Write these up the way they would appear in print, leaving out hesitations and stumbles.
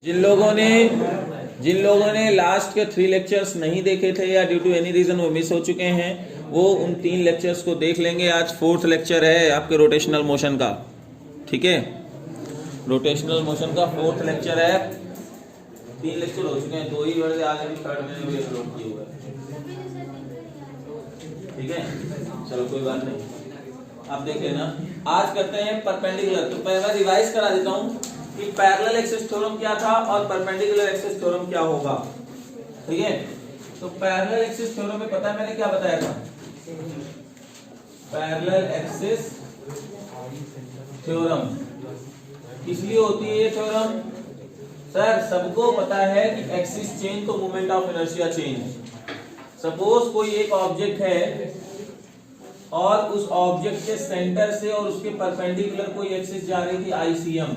जिन लोगों ने लास्ट के 3 लेक्चर्स नहीं देखे थे या ड्यू टू एनी रीजन वो मिस हो चुके हैं, वो उन 3 लेक्चर्स को देख लेंगे। आज 4th लेक्चर है आपके रोटेशनल मोशन का, ठीक है। रोटेशनल मोशन का 4th लेक्चर है। 3 लेक्चर हो चुके हैं, 2 ही वर्ड आगे भी 3rd में भी अपलोड किए हुए हैं, ठीक है। चलो कोई बात नहीं, आप देख लेना। आज करते हैं परपेंडिकुलर। तो पहले रिवाइज करा देता हूं कि पैरेलल एक्सिस थ्योरम क्या था और परपेंडिकुलर एक्सिस थ्योरम क्या होगा, ठीक है। तो पैरेलल एक्सिस थ्योरम में पता है मैंने क्या बताया था। पैरेलल एक्सिस थ्योरम किस लिए होती है ये थ्योरम? सर सबको पता है कि एक्सिस चेंज तो moment of inertia change. Suppose कोई एक ऑब्जेक्ट है और उस ऑब्जेक्ट के सेंटर से और उसके परपेंडिकुलर कोई एक्सिस जा रही थी ICM,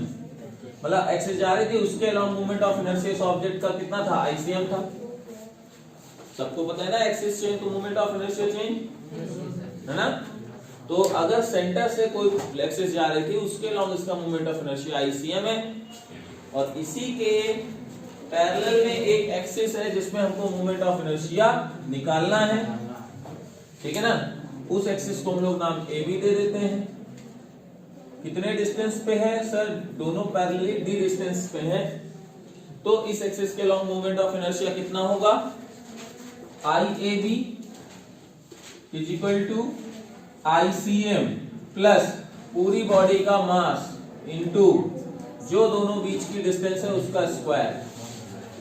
मतलब एक्सिस जा रही थी, उसके अलोंग मोमेंट ऑफ इनर्शिया इस ऑब्जेक्ट का कितना था? ICM था। सबको पता है ना एक्सिस चेंज तो मोमेंट ऑफ इनर्शिया चेंज, है ना। तो अगर सेंटर से कोई एक्सिस जा रही थी, उसके अलोंग इसका मोमेंट ऑफ इनर्शिया ICM है, और इसी के पैरेलल में एक एक्सिस है जिसमें हमको मोमेंट ऑफ इनर्शिया निकालना है, ठीक है ना। उस एक्सिस को हम लोग नाम AB दे देते हैं। कितने डिस्टेंस पे है सर? दोनों पैरेलली D डिस्टेंस पे है। तो इस एक्सिस के लॉन्ग मोमेंट ऑफ इनर्शिया कितना होगा? IAB is equal to ICM plus पूरी बॉडी का मास इनटू जो दोनों बीच की डिस्टेंस है उसका स्क्वायर।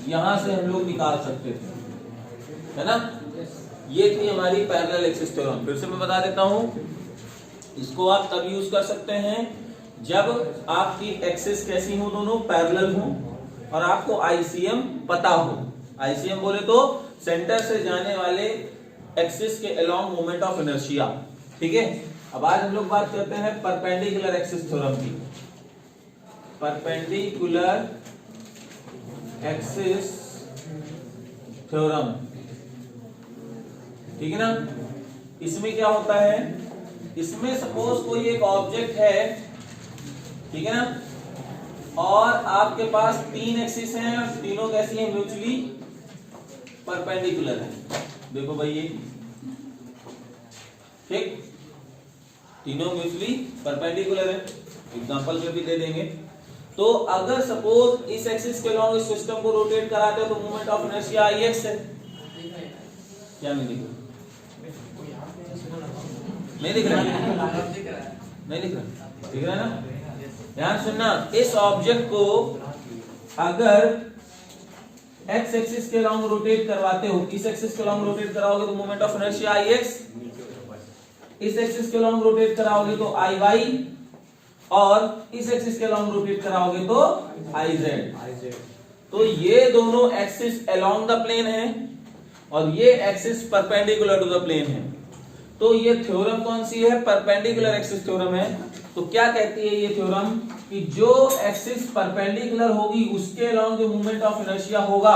यहां से हम लोग निकाल सकते थे, है ना। ये थी हमारी पैरेलल एक्सिस थ्योरम। फिर से मैं बता देता हूं, इसको आप तब यूज कर सकते हैं जब आपकी एक्सिस कैसी हो, दोनों पैरेलल हो और आपको ICM पता हो। ICM बोले तो सेंटर से जाने वाले एक्सिस के अलोंग मोमेंट ऑफ इनर्शिया, ठीक है। अब आज हम लोग बात करते हैं परपेंडिकुलर एक्सिस थ्योरम की। परपेंडिकुलर एक्सिस थ्योरम, ठीक है ना। इसमें क्या होता है? इसमें सपोज कोई एक ऑब्जेक्ट है, ठीक है ना, और आपके पास 3 एक्सिस हैं और तीनों कैसी हैं? म्यूचुअली परपेंडिकुलर है। देखो भाई ये, ठीक, तीनों म्यूचुअली परपेंडिकुलर है। एग्जांपल में भी दे देंगे। तो अगर सपोज इस एक्सिस के अलोंग इस सिस्टम को रोटेट कराते हो तो मोमेंट ऑफ इनर्शिया IX है। क्या नहीं दिख रहा? नहीं दिख रहा? नहीं दिख रहा? दिख रहा है ना। ध्यान सुनना, इस ऑब्जेक्ट को अगर एक्स एक्सिस के अलोंग रोटेट करवाते हो, इस एक्सिस के अलोंग रोटेट कराओगे तो मोमेंट ऑफ इनर्शिया IX, इस एक्सिस के अलोंग रोटेट कराओगे तो IY, और इस एक्सिस के अलोंग रोटेट कराओगे तो IZ। तो ये दोनों एक्सिस अलोंग द प्लेन है और ये axis perpendicular to the plane है। तो ये थ्योरम कौन सी है? परपेंडिकुलर एक्सिस थ्योरम है। तो क्या कहती है ये थ्योरम कि जो एक्सिस परपेंडिकुलर होगी उसके अलोंग जो मोमेंट ऑफ इनर्शिया होगा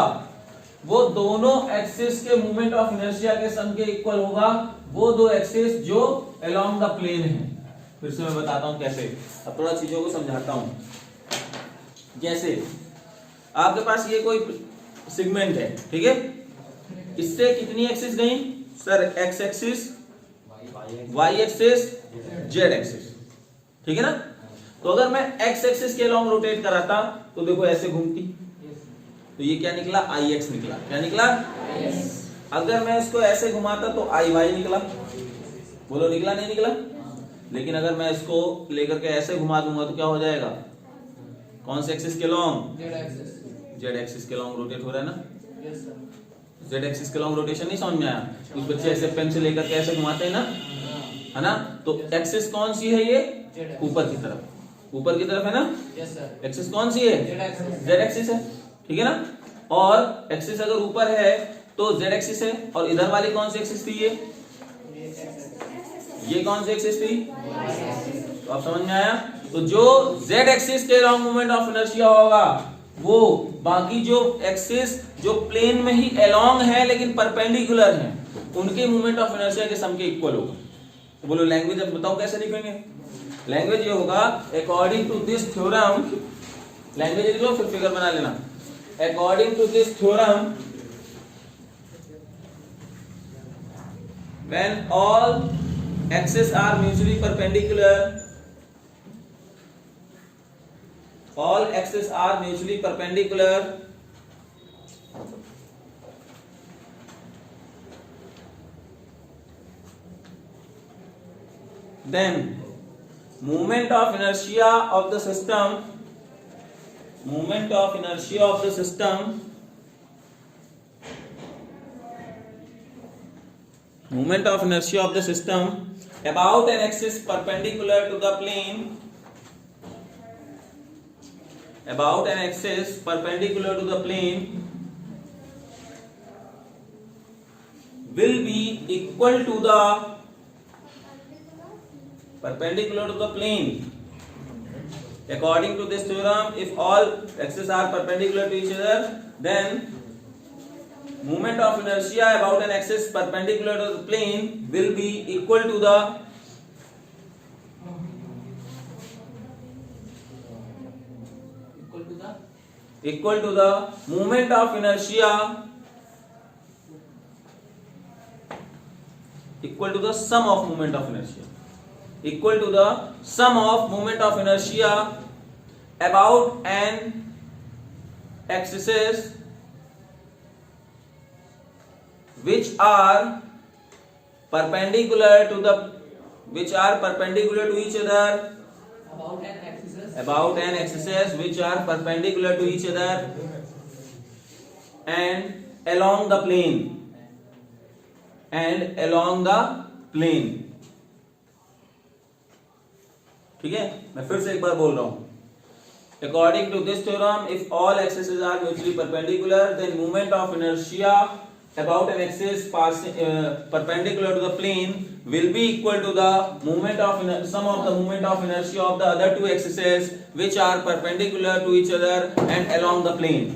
वो दोनों एक्सिस के मोमेंट ऑफ इनर्शिया के सम के इक्वल होगा, वो दो एक्सिस जो अलोंग द प्लेन है। फिर से मैं बताता हूं कैसे, अब थोड़ा चीजों को समझाता हूं। जैसे आपके पास ये कोई सेगमेंट है, ठीक है, इससे कितनी एक्सिस गई sir? X axis, Y axis, Z axis, ठीक है ना। तो अगर मैं एक्स एक्सिस के अलोंग रोटेट कराता तो देखो ऐसे घूमती, तो ये क्या निकला? IX निकला। क्या निकला? अगर मैं इसको ऐसे घुमाता तो IY निकला। बोलो निकला नहीं निकला? लेकिन अगर मैं इसको लेकर के ऐसे घुमा दूंगा तो क्या हो जाएगा? कौन से एक्सिस के अलोंग? जेड एक्सिस के अलोंग रोटेट हो रहा है ना। जेड एक्सिस के लॉन्ग रोटेशन नहीं समझ में आया? कुछ बच्चे ऐसे पेन से लेकर के ऐसे घुमाते हैं ना, है ना। तो एक्सिस कौन सी है? ये ऊपर की तरफ, ऊपर की तरफ है ना। एक्सिस कौन सी है? जेड एक्सिस है, ठीक है ना। और एक्सिस अगर ऊपर है तो जेड एक्सिस है, और इधर वाली कौन सी एक्सिस थी? ये कौन सी एक्सिस थी? तो आप समझ में आया। तो जो जेड एक्सिस के लॉन्ग मोमेंट ऑफ इनर्शिया होगा वो बाकी जो एक्सिस जो प्लेन में ही अलोंग है लेकिन परपेंडिकुलर है उनके मोमेंट ऑफ इनर्शिया के सम के इक्वल होगा। तो बोलो लैंग्वेज अब बताओ कैसे लिखेंगे? लैंग्वेज ये होगा according to this theorem, language लिख लो फिर फिगर बना लेना। according to this theorem, when all axes are mutually perpendicular, all axes are mutually perpendicular, then moment of inertia of the system, moment of inertia of the system, moment of inertia of the system about an axis perpendicular to the plane, about an axis perpendicular to the plane will be equal to the perpendicular to the plane. According to this theorem, if all axes are perpendicular to each other, then moment of inertia about an axis perpendicular to the plane will be equal to the moment of inertia, equal to the sum of moment of inertia, equal to the sum of moment of inertia about an axis which are perpendicular to each other, about an axis which are perpendicular to each other and along the plane, ठीक है। मैं फिर से एक बार बोल रहा हूं, according to this theorem, if all axes are mutually perpendicular, then moment of inertia about an axis perpendicular to the plane will be equal to the sum of the moment of inertia of the other two axes which are perpendicular to each other and along the plane.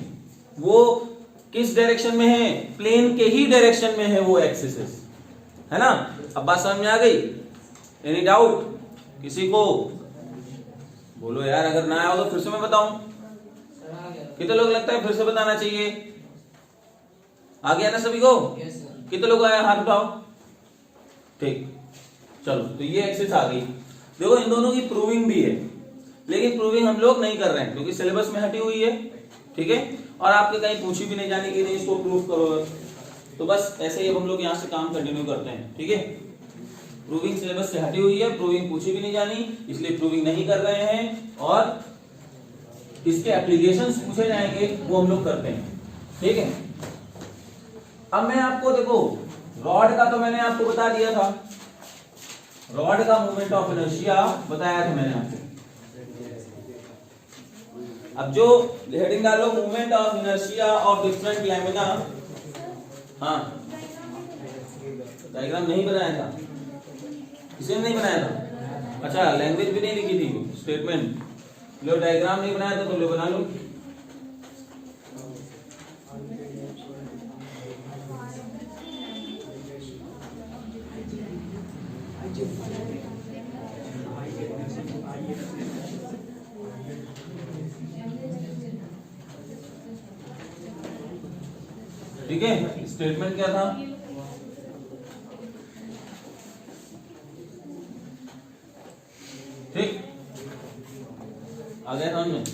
वो किस direction में है? Plane के ही direction में है वो axis, है ना। अब बात समझ में आ गई? एनी डाउट किसी को? बोलो यार, अगर ना आया हो तो फिर से मैं बताऊं। कितने लोग लगता है फिर से बताना चाहिए? आ गया ना सभी को? कितने लोग आया हाथ उठाओ। ठीक, चलो तो ये एक्सिस आ गई। देखो इन दोनों की प्रूविंग भी है, लेकिन प्रूविंग हम लोग नहीं कर रहे हैं क्योंकि सिलेबस में हटी हुई है, ठीक है। और आपके कहीं पूछी भी नहीं जाने की नहीं इसको प्रूव करो, तो बस ऐसे ही अब हम लोग यहाँ से काम कंटिन्यू करते हैं, ठीक है। प्रूविंग सिलेबस से हटी हुई है, प्रूविंग पूछी भी नहीं जानी, इसलिए प्रूविंग नहीं कर रहे हैं, और इसके एप्लीकेशंस पूछे जाएंगे वो हम लोग करते हैं, ठीक है। अब मैं आपको देखो, रॉड का तो मैंने आपको बता दिया था, रॉड का मोमेंट ऑफ इनर्शिया बताया था मैंने आपको। अब जो हेडिंग डालो, moment of inertia of different lamina. हाँ, डायग्राम नहीं बनाया था, किसी ने नहीं बनाया था? अच्छा, लैंग्वेज भी नहीं लिखी थी, स्टेटमेंट लो। डायग्राम नहीं बनाया था तो लो बना लो। ठीक है, स्टेटमेंट क्या था? ठीक, आ गया समझ में?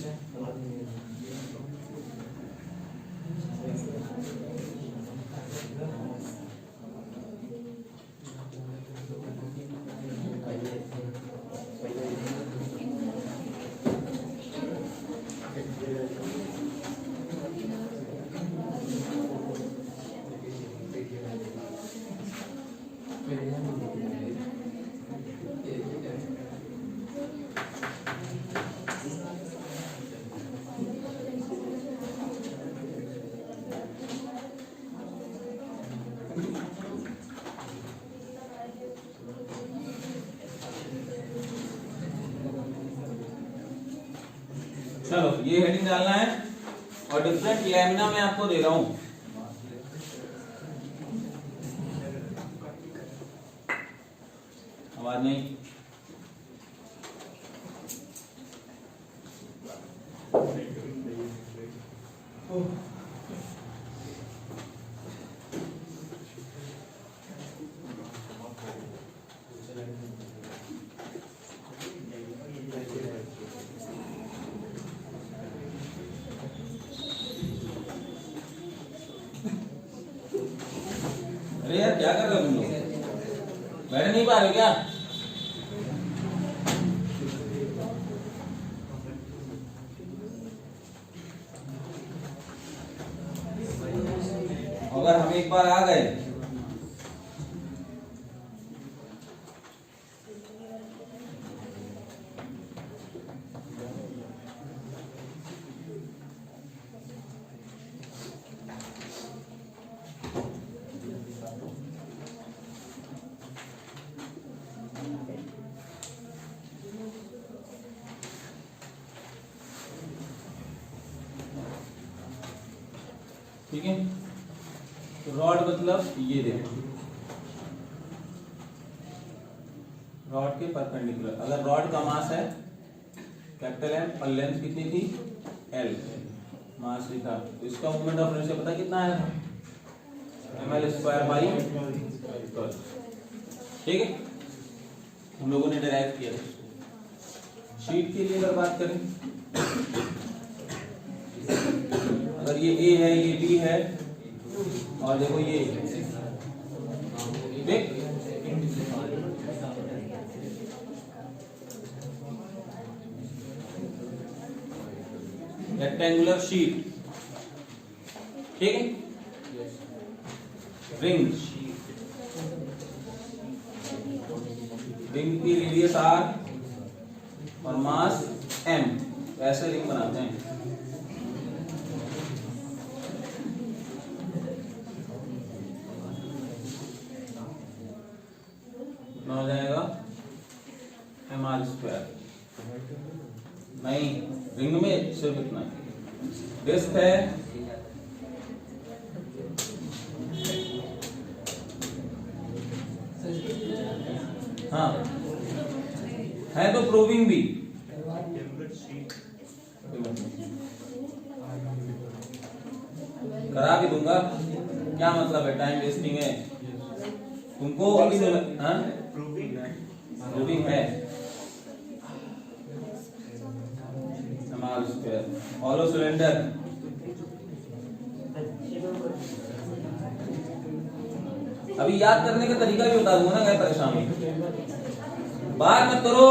चलो ये हेडिंग डालना है, और डिफरेंट लैमिना मैं आपको दे रहा हूं। आवाज नहीं। यार, क्या कर रहे हो तुम लोग? बैठ नहीं पा रहे हो क्या? अगर हम एक बार आ गए ठीक है, तो रॉड मतलब ये देखो, रॉड के परपेंडिकुलर, अगर रॉड का मास है कैपिटल एम और लेंथ कितनी थी एल, मास लिखा, तो इसका मोमेंट ऑफ इनर्शिया पता कितना आया था, ml² ठीक है, हम लोगों ने डिराइव किया। शीट के लिए अगर बात करें, अगर ये ए है, ये बी है, और देखो ये देख, रेक्टेंगुलर शीट, ठीक है, रिंग, रिंग की रेडियस आर और मास एम, ऐसे रिंग बनाते हैं। हो जाएगा mr², नहीं रिंग में सिर्फ इतना, डिस्क है हाँ है तो प्रूविंग भी, करा भी दूंगा, क्या मतलब है, टाइम वेस्टिंग है तुमको अभी, हाँ प्रूविंग है, mr², हॉलो सिलेंडर, अभी याद करने का तरीका भी बता दूंगा ना, क्या परेशान हो, बात मत करो।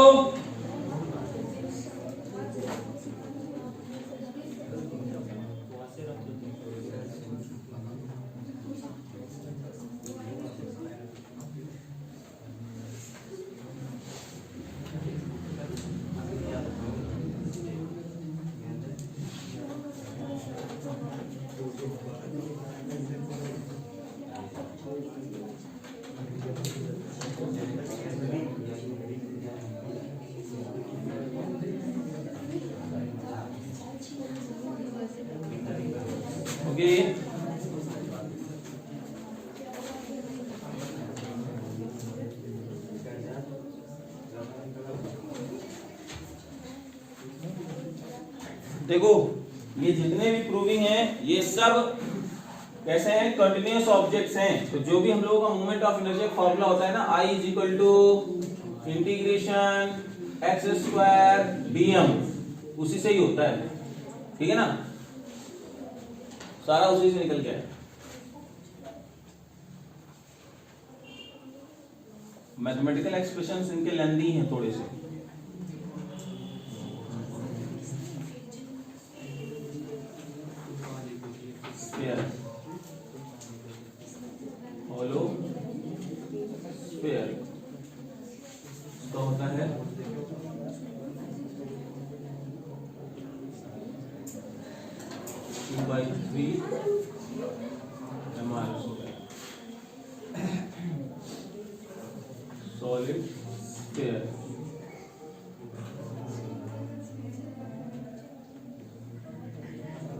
ओके, देखो ये जितने भी प्रूविंग हैं ये सब कैसे हैं, कंटिन्यूअस ऑब्जेक्ट्स हैं, तो जो भी हम लोगों का मोमेंट ऑफ इनर्शिया फॉर्मूला होता है ना, I = इंटीग्रेशन x² dm, उसी से ही होता है, ठीक है ना, सारा उसी से निकल के आया। मैथमेटिकल एक्सप्रेशंस इनके लेंथी हैं थोड़े से, हॉलो स्फीयर तो होता है two by 3 mr², solid sphere,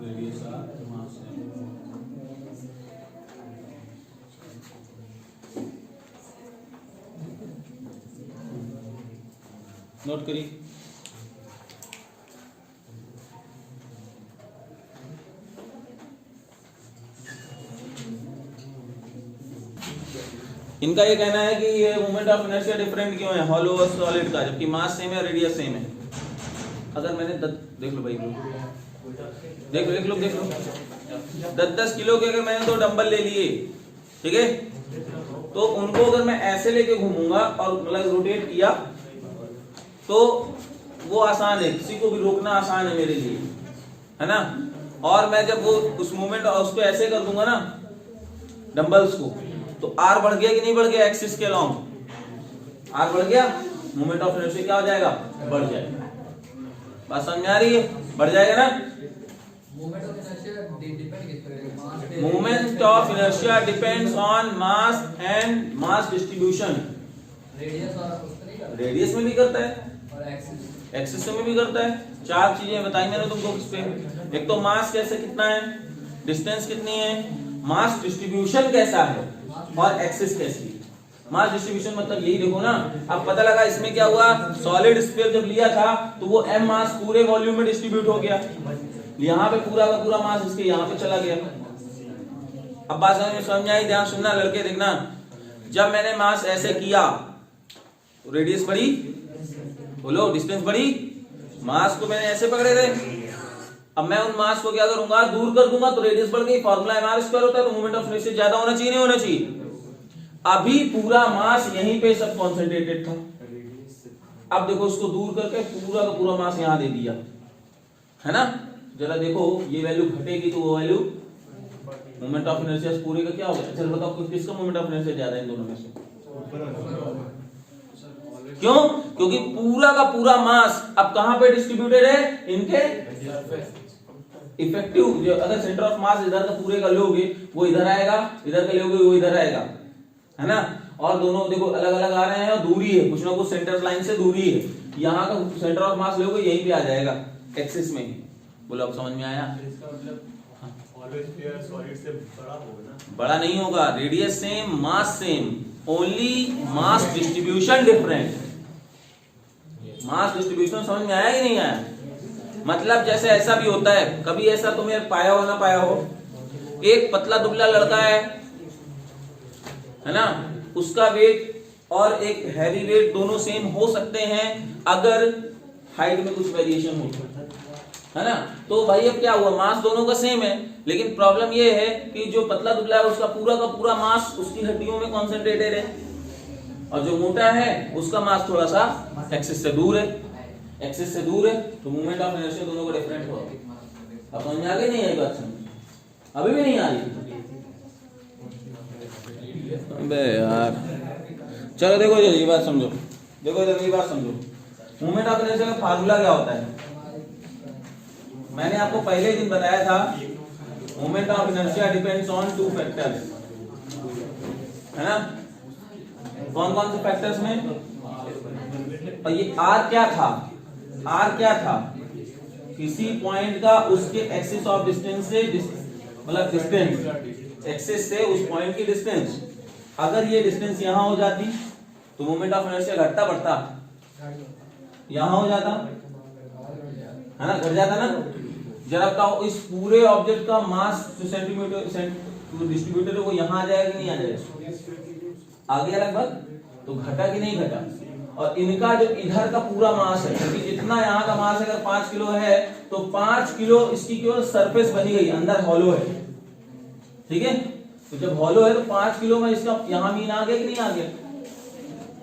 radius R, mass M. Note करिए, इनका ये कहना है कि ये मोमेंट ऑफ इनर्शिया डिफरेंट क्यों है हॉलो और सॉलिड का, जबकि मास सेम है, रेडियस सेम है। अगर मैंने देख लो भाई, देख लो 10-10 किलो के अगर मैंने 2 डंबल ले लिए, ठीक है, तो उनको अगर मैं ऐसे लेके घूमूंगा और मतलब रोटेट किया तो वो आसान है, किसी को भी रोकना आसान है मेरे लिए, है ना। और मैं जब वो उस मूवमेंट और उसको ऐसे कर दूंगा ना डंबल्स को, तो आर बढ़ गया कि नहीं बढ़ गया, एक्सिस के अलोंग आर बढ़ गया, मूवमेंट ऑफ इनर्शिया क्या हो जाएगा, बढ़ जाएगा। बात समझ में आ रही है, बढ़ जाएगा ना। Movement of inertia depends on mass and mass distribution. Radius में भी करता है और एक्सिस में भी करता है। चार चीजें बताई मैंने तुमको किस पे। एक तो मास कैसे कितना है, डिस्टेंस कितनी है, मास डिस्ट्रीब्यूशन कैसा है और एक्सिस कैसी है। मास डिस्ट्रीब्यूशन मतलब यही देखो ना, अब पता लगा इसमें क्या हुआ, सॉलिड स्फीयर जब लिया था तो वो m मास पूरे वॉल्यूम में डिस्ट्रीब्यूट हो गया, यहाँ पे पूरा का पूरा मास इसके यहाँ पे चला गया। अब बात समझ में आई, ध्यान सुनना लड़के, देखना। जब मैंने मास ऐसे किया तो रेडियस बढ़ी, बोलो डिस्टेंस बढ़ी, मास को मैंने ऐसे पकड़े थे, अब मैं उन मास को क्या करूंगा, दूर कर दूंगा तो रेडियस बढ़ गई, फार्मूला mr² होता है, तो मूवमेंट ऑफ इनर्शिया ज्यादा होना चाहिए नहीं होना चाहिए। अभी पूरा मास यहीं पे सब कॉन्सेंट्रेटेड था, अब देखो उसको दूर करके पूरा का पूरा मास यहां दे दिया, है ना। जरा देखो ये वैल्यू घटेगी तो वो वैल्यू मोमेंट ऑफ इनर्शिया पूरे का क्या होगा। चल बताओ किसका मोमेंट ऑफ इनर्शिया ज्यादा है इन दोनों में से, क्यों, क्योंकि पूरा का पूरा मास अब कहां पे डिस्ट्रीब्यूटेड है, इनके इफेक्टिव जो अगर सेंटर ऑफ मास इधर का पूरे का लोगे वो इधर आएगा, इधर का लोगे वो इधर आएगा, है ना। और दोनों देखो अलग अलग आ रहे हैं और दूरी है, कुछ ना कुछ सेंटर लाइन से दूरी है, यहाँ का सेंटर ऑफ मास लोगे यहीं पे आ जाएगा एक्सिस में ही। बोलो अब समझ में आया। इसका मतलब सॉलिड से बड़ा होगा ना, बड़ा नहीं होगा, radius same mass same, only mass distribution different. Mass distribution समझ में आया कि नहीं आया। मतलब जैसे ऐसा भी होता है, कभी ऐसा तुम्हें पाया हो ना पाया हो, एक पतला दुबला लड़का है ना, उसका वेट और एक हैवी वेट दोनों सेम हो सकते हैं अगर हाइट में कुछ वेरिएशन हो, है ना। तो भाई अब क्या हुआ, मास दोनों का सेम है, लेकिन प्रॉब्लम ये है कि जो पतला दुबला है उसका पूरा का पूरा मास उसकी हड्डियों में कॉन्सेंट्रेटेड है, और जो मोटा है उसका मास थोड़ा सा एक्सिस से दूर है, एक्सिस से दूर है, तो मूवमेंट ऑफ इनर्शिया दोनों का डिफरेंट होगा। अब समझ में आ गई नहीं आई बात, समझ अभी भी नहीं आ रही। अबे यार चलो देखो ये बात समझो, देखो इधर ये बात समझो, मूवमेंट ऑफ इनर्शिया का फार्मूला क्या होता है। मैंने आपको पहले दिन बताया था, moment of inertia depends on two factors, है ना। कौन कौन से फैक्टर्स में, और ये आर क्या था, आर क्या था, किसी पॉइंट का उसके एक्सिस ऑफ डिस्टेंस से मतलब डिस्टेंस एक्सिस से उस पॉइंट की डिस्टेंस, अगर ये डिस्टेंस यहां हो जाती तो मोमेंट ऑफ इनर्शिया घटता बढ़ता, यहां हो जाता है ना, घट जाता ना। जरा बताओ इस पूरे ऑब्जेक्ट का मास जो सेंटीमीटर डिस्ट्रीब्यूटेड है वो यहां आ जाएगा कि नहीं आ जाएगा, आ गया लगभग, तो घटा कि नहीं घटा। और इनका जो इधर का पूरा मास है, क्योंकि जितना यहाँ का मास अगर 5 किलो है तो 5 किलो इसकी केवल सरफेस बनी गई, अंदर हॉलो है, ठीक है। तो जब हॉलो है तो 5 किलो में इसका यहाँ मीन आ गया कि नहीं आ गया,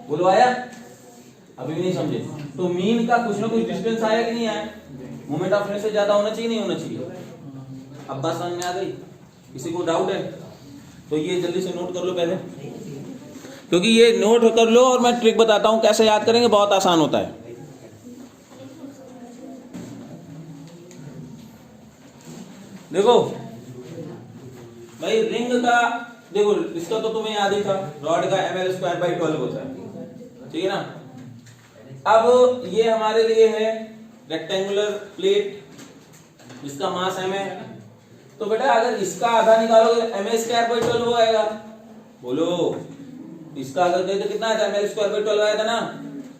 बोलो आया, अभी भी नहीं समझे। तो मीन का कुछ ना कुछ डिस्टेंस आया कि नहीं आया, मोमेंट ऑफ इनर्शिया ज्यादा होना चाहिए नहीं होना चाहिए। अब बात समझ में आ गई, किसी को डाउट है तो ये जल्दी से नोट कर लो पहले, क्योंकि ये नोट कर लो और मैं ट्रिक बताता हूं कैसे याद करेंगे, बहुत आसान होता है। देखो भाई रिंग का, देखो इसका तो तुम्हें याद ही था, रॉड का ml²/12 होता है, ठीक है ना। अब ये हमारे लिए है रेक्टेंगुलर प्लेट जिसका मास m है, तो बेटा अगर इसका आधा निकालोगे ml²/12 वो आएगा, बोलो इसका अगर देखो कितना आया था, ml²/12 आया था ना।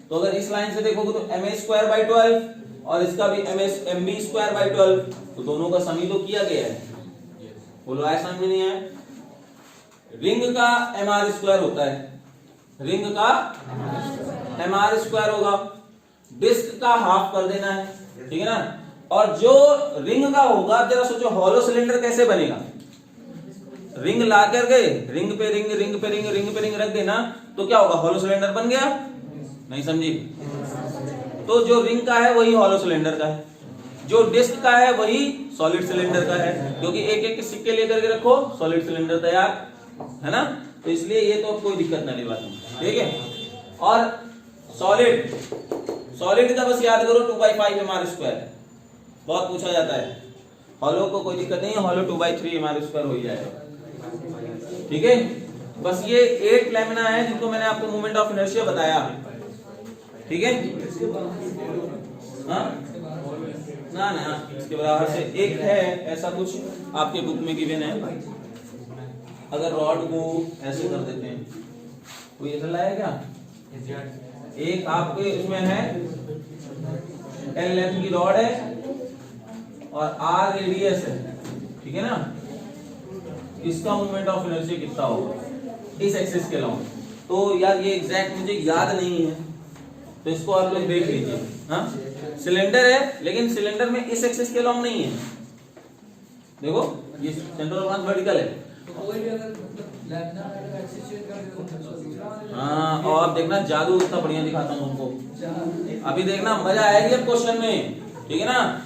तो अगर इस लाइन से देखोगे तो ma²/12 और इसका भी mb²/12, तो दोनों का सम ही तो किया गया है, बोलो आया समझ में नहीं आया। रिंग का mr² होता है, रिंग का mr² होगा, डिस्क का हाफ कर देना है, ठीक है ना। और जो रिंग का होगा, जरा सोचो हॉलो सिलेंडर कैसे बनेगा, रिंग ला करके रिंग पे रिंग रिंग पे रिंग रिंग पे रिंग रख देना तो क्या होगा, हॉलो सिलेंडर बन गया। नहीं समझी? तो जो रिंग का है वही हॉलो सिलेंडर का है, जो डिस्क का है वही सॉलिड सिलेंडर का है, क्योंकि एक एक सिक्के लेकर के रखो सॉलिड सिलेंडर तैयार है ना। तो इसलिए ये तो कोई दिक्कत नहीं बात, ठीक है। और सॉलिड का बस याद करो 2/5 mr², बहुत पूछा जाता है। हॉलो को कोई दिक्कत नहीं है, हॉलो 2/3 mr² हो ही जाएगा, ठीक है। बस ये 8 लैमिना है जिनको मैंने आपको मोमेंट ऑफ इनर्शिया बताया, ठीक है। हाँ ना ना, इसके बराबर से एक है ऐसा कुछ आपके बुक में गिवन है। अगर रॉड को ऐसे कर देते हैं, कोई ऐसा लाया क्या? एक आपके इसमें है L लेंथ की रॉड है और R रेडियस है, ठीक है ना। इसका मोमेंट ऑफ इनर्शिया कितना होगा इस एक्सिस के अलाउंग? तो यार ये एग्जैक्ट मुझे याद नहीं है, तो इसको आप लोग देख लीजिए। हाँ, सिलेंडर है लेकिन सिलेंडर में इस एक्सिस के अलाउंग नहीं है। देखो ये सेंटर ऑफ मास वर्टिकल है, तो कोई भी अगर मतलब लैमिना एक्सिस चेंज कर दे। हाँ, और आप देखना जादू इतना बढ़िया दिखाता हूँ तुमको, अभी देखना मजा आएगी अब क्वेश्चन में, ठीक है ना।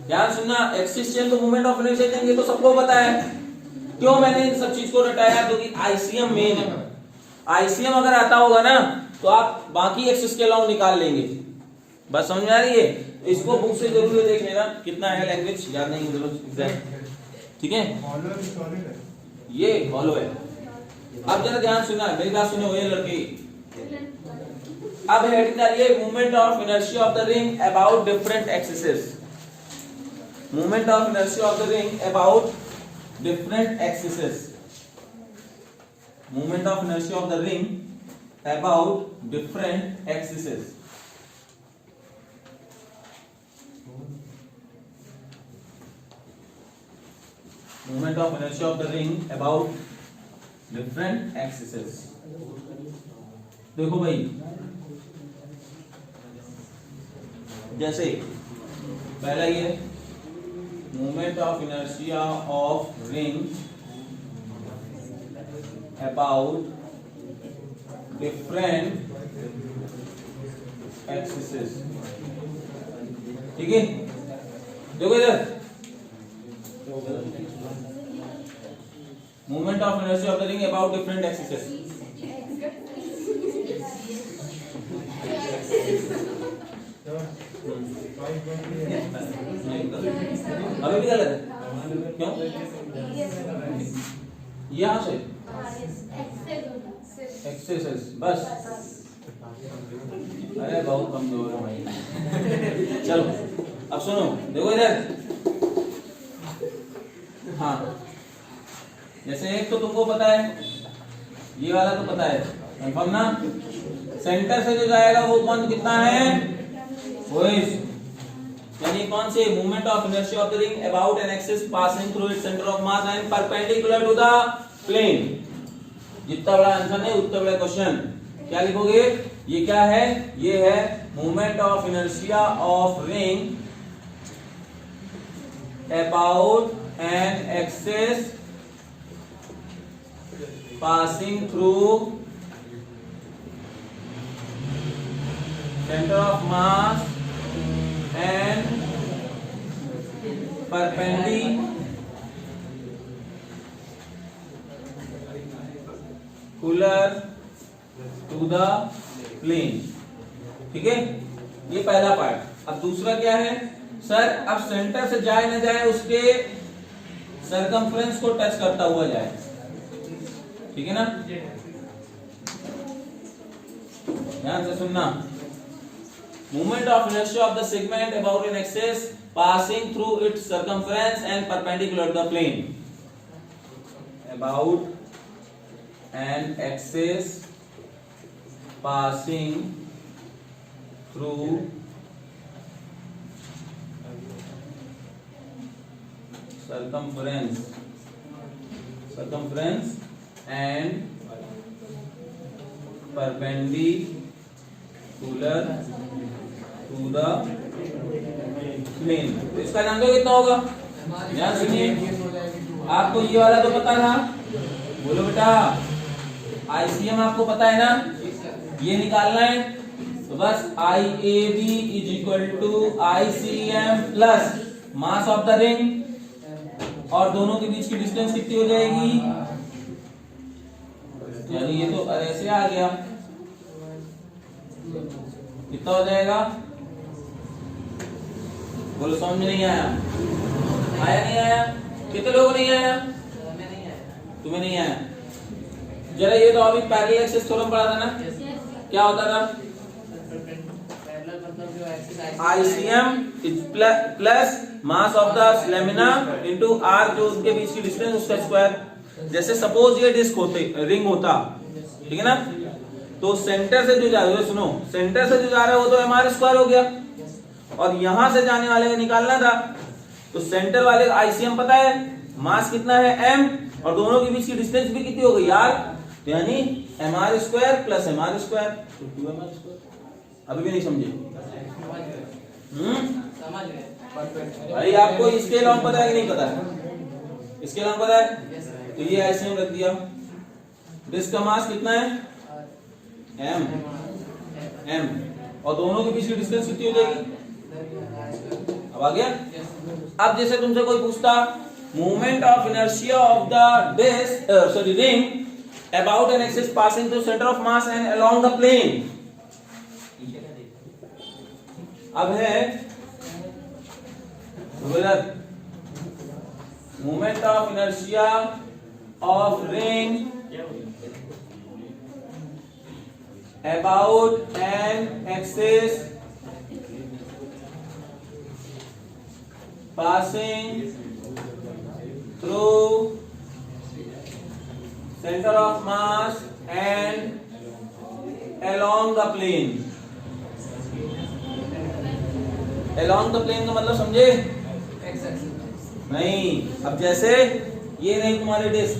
ध्यान सुनना, एक्सिस चेंज तो मोमेंट ऑफ इनर्शिया चेंज ये तो सबको पता है। क्यों मैंने इन सब चीज को रटाया? क्योंकि आईसीएम मेन है। आईसीएम अगर आता होगा ना तो आप बाकी एक्सिस के अलाउंग निकाल लेंगे। बस समझ में आ रही है? इसको बुक से जरूर देख लेना, कितना है लैंग्वेज याद नहीं एग्जैक्ट, ठीक है। ये हॉलो है। अब जरा ध्यान सुनना, मेरी बात सुनो ये लड़की। अब हेडिंग डालिए movement of inertia of the ring about different axes. Movement of inertia of the ring about different axes. Movement of inertia of the ring about different axes. Movement of inertia of the ring about different axes. देखो भाई, जैसे पहला ये movement of inertia of ring about different axes, ठीक है। देखो इधर, movement of inertia of the ring about different axes. अभी भी गलत है, क्यों? यहाँ से एक्सेस बस, अरे बहुत कमजोर है भाई। चलो अब सुनो, देखो इधर। हाँ, जैसे एक तो तुमको पता है, ये वाला तो पता है, कंफर्म ना। सेंटर से जो जाएगा वो कौन कितना है, वो यानी कौन से movement of inertia of the ring about an axis passing through its centre of mass and perpendicular to the plane. जितना बड़ा आंसर है उतना बड़ा क्वेश्चन। क्या लिखोगे? ये क्या है? ये है movement of inertia of ring about an axis passing through centre of mass and perpendicular to the plane, ठीक है। ये पहला पार्ट। अब दूसरा क्या है सर? अब सेंटर से जाए ना जाए उसके सरकमफ्रेंस को टच करता हुआ जाए, ठीक है ना। ध्यान से सुनना, movement of inertia of the segment about an axis passing through its circumference and perpendicular to the plane about an axis passing through circumference and perpendicular to the plane। तो इसका जानते हो कितना होगा? ध्यान सुनिए, आपको ये वाला तो पता था, बोलो बेटा। ICM आपको पता है ना, ये निकालना है। तो बस IAB is equal to ICM plus mass of the ring, और दोनों के बीच की डिस्टेंस कितनी हो जाएगी, यानी ये तो ऐसे आ गया, कितना हो जाएगा, बोलो समझ में नहीं आया? आया नहीं आया? कितने लोगों नहीं आया? तुम्हें नहीं आया? जरा ये तो अभी पैरेलल एक्सिस थ्योरम पढ़ा था ना, क्या होता था? ICM plus mass of the lamina into R, जो उनके बीच की डिस्टेंस उसका स्क्वायर। जैसे सपोज ये डिस्क होते, रिंग होता, ठीक है ना, तो सेंटर से जो जा रहा है, सुनो, सेंटर से जो जा रहा है वो तो mr स्क्वायर हो गया, और यहां से जाने वाले को निकालना था, तो सेंटर वाले का ICM पता है, मास कितना है m, और दोनों के बीच की डिस्टेंस भी कितनी हो गई यार, तो यानी mr square plus mr square, तो 2mr स्क्वायर। अभी भी नहीं समझे? समझ गए भाई आपको इसके लॉन्ग पता है कि नहीं पता है? इसके लॉन्ग पता है, तो ये ICM रख दिया। डिस्क का मास कितना है, m, और दोनों के बीच की डिस्टेंस कितनी हो जाएगी, अब आ गया। अब जैसे तुमसे कोई पूछता movement of inertia of the disc, sorry ring about an axis passing through centre of mass and along the plane. अब है movement of inertia of ring about an axis passing through center of mass and along the plane। along the plane का मतलब समझे? नहीं। अब जैसे ये रही तुम्हारी डिस्क,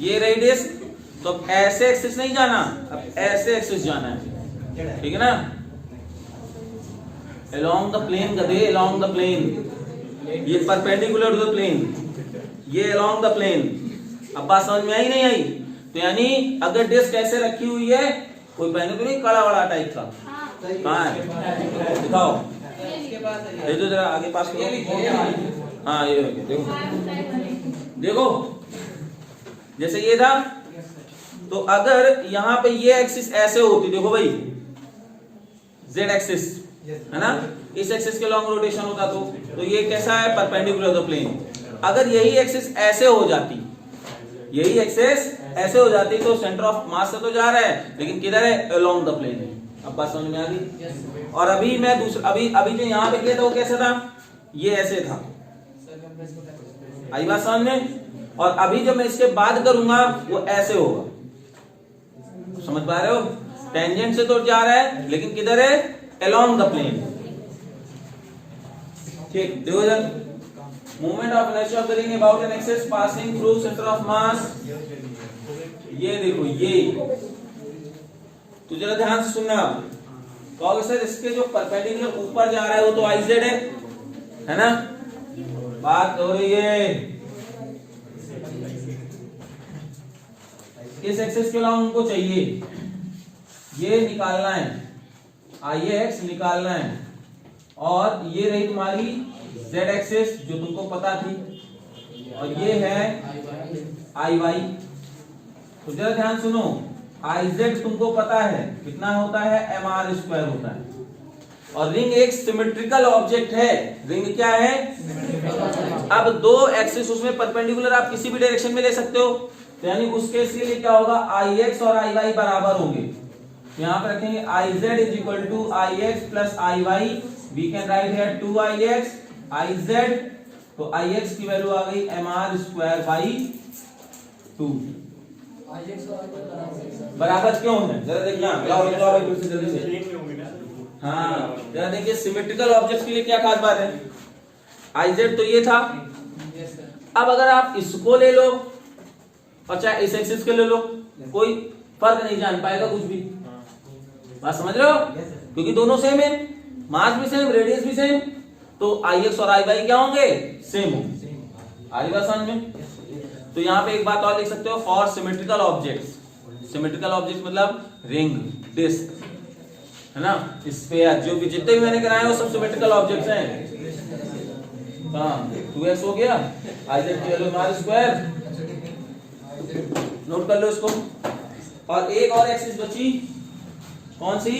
ये रही डिस्क, तो अब ऐसे एक्सिस नहीं जाना, अब ऐसे एक्सिस जाना है, ठीक है ना, along the plane का दे, along the plane, ये परपेंडिकुलर टू द प्लेन, ये along the plane। अब बात समझ में आई नहीं आई? तो यानी अगर डिस्क ऐसे रखी हुई है, कोई पहने तो नहीं कड़ा वड़ा टाइप का, कहाँ है दिखाओ, ये तो जरा आगे पास करो, हाँ ये देखो, देखो जैसे ये था, तो अगर यहाँ पे ये एक्सिस ऐसे होती, देखो भाई z एक्सिस है ना, इस एक्सिस के लॉन्ग रोटेशन होता, तो ये कैसा है, परपेंडिकुलर टू द प्लेन। अगर यही एक्सिस ऐसे हो जाती, यही एक्सिस ऐसे हो जाती, तो सेंटर ऑफ मास से तो जा रहा है, लेकिन किधर है, अलोंग द प्लेन है। अब बात समझ में आ गई? और अभी मैं दूसरा, अभी जो यहाँ पे किया था वो कैसे था, ये ऐसे था, आई बात समझ में? और अभी जो मैं इसके बाद करूंगा वो ऐसे होगा, समझ पा रहे हो? टेंजेंट से तो जा रहा है, लेकिन किधर है, अलोंग द प्लेन। ठीक, देखो जरा, movement of inertia of the ring about an axis passing through centre of मास, ये देखो, ये तो जरा ध्यान से सुनना। कहोगे सर इसके जो परपेंडिकुलर ऊपर जा रहा है वो तो IZ है ना, बात हो रही है इस एक्सिस के लॉन्ग को चाहिए, ये निकालना है, IX निकालना है, और ये रही तुम्हारी Z एक्सिस जो तुमको पता थी, और ये है IY। तो जरा ध्यान सुनो, IZ तुमको पता है कितना होता है, mr स्क्वायर होता है, और रिंग एक सिमेट्रिकल ऑब्जेक्ट है। रिंग क्या है? अब दो एक्सिस उसमें परपेंडिकुलर आप किसी भी डायरेक्शन में ले सकते हो, तो यानी उस केस के लिए क्या होगा, IX और IY बराबर होंगे। यहाँ पर रखेंगे IZ is equal to IX plus IY, we can write here 2IX IZ, तो IX की वैल्यू आ गई mr स्क्वायर बाई 2। बराबर क्यों है, जरा देखना, फिर से जल्दी से, हाँ जरा देखिए, सिमेट्रिकल ऑब्जेक्ट के लिए क्या खास बात है, IZ तो ये था। अब अगर आप इसको ले लो और चाहे इस एक्सिस के ले लो, कोई फर्क नहीं जान पाएगा कुछ भी, बात समझ रहे हो? क्योंकि दोनों सेम है, मास भी सेम, रेडियस भी सेम, तो IX और IY क्या होंगे, सेम होंगे। आ रही बात समझ में? तो यहाँ पे एक बात और लिख सकते हो, for symmetrical objects. Symmetrical object मतलब रिंग, डिस्क, है ना, स्फीयर, जो भी जितने भी मैंने कराए वो सब सिमेट्रिकल ऑब्जेक्ट्स हैं। हाँ 2x हो गया, स्क्वायर, नोट कर लो इसको। और एक और एक्सिस बची, कौन सी?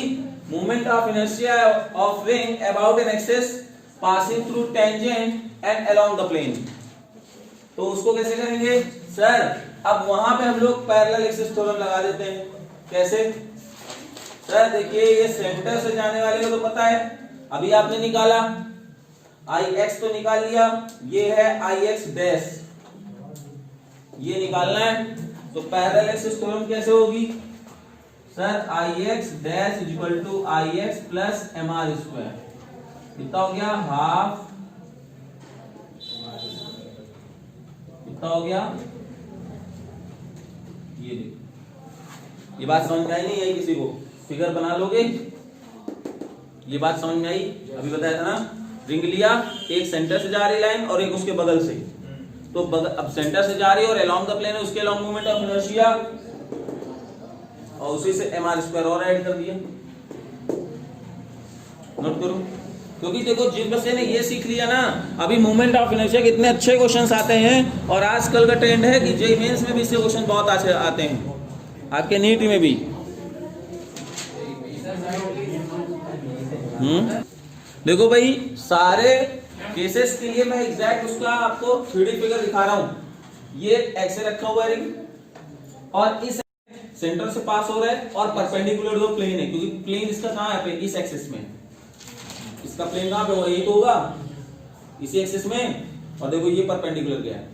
Moment of inertia of ring about an axis passing through tangent and along the plane. तो उसको कैसे करेंगे सर? अब वहां पे हम लोग पैरेलल एक्सिस थ्योरम लगा देते हैं। कैसे सर? देखिए ये सेंटर से जाने वाले को तो पता है, अभी आपने निकाला Ix तो निकाल लिया, ये है Ix डैश, ये निकालना है। तो पैरेलल एक्सिस थ्योरम कैसे होगी sir? Ix dash is equal to Ix plus mr square. कितना हो गया? हाफ, कितना हो गया? ये देखो, ये बात समझ में आई नहीं आई किसी को? फिगर बना लोगे? ये बात समझ में आई? अभी बताया था ना, रिंग लिया, एक सेंटर से जा रही लाइन और एक उसके बगल से। तो अब सेंटर से जा रही है और अलोंग द प्लेन है, उसके अलोंग मोमेंट ऑफ इनर्शिया, और उसी से mr स्क्वायर और ऐड कर दिया। नोट करो, क्योंकि देखो जिस बच्चे ने ये सीख लिया ना, अभी मोमेंट ऑफ इनर्शिया के इतने अच्छे क्वेश्चंस आते हैं, और आजकल का ट्रेंड है कि जेईई मेंस में भी इसके क्वेश्चन बहुत अच्छे आते हैं, आपके नीट में भी। देखो भाई, सारे केसेस के लिए मैं एग्जैक्ट उसका आपको 3D फिगर दिखा रहा हूं। ये ऐसे रखा हुआ है रिंग, और इस सेंटर से पास हो रहा है, और परपेंडिकुलर दो प्लेन है, क्योंकि प्लेन इसका कहां है? इस एक्सिस में। इसका प्लेन कहां पे होगा? यही तो होगा, इसी एक्सिस में। और देखो ये परपेंडिकुलर गया है,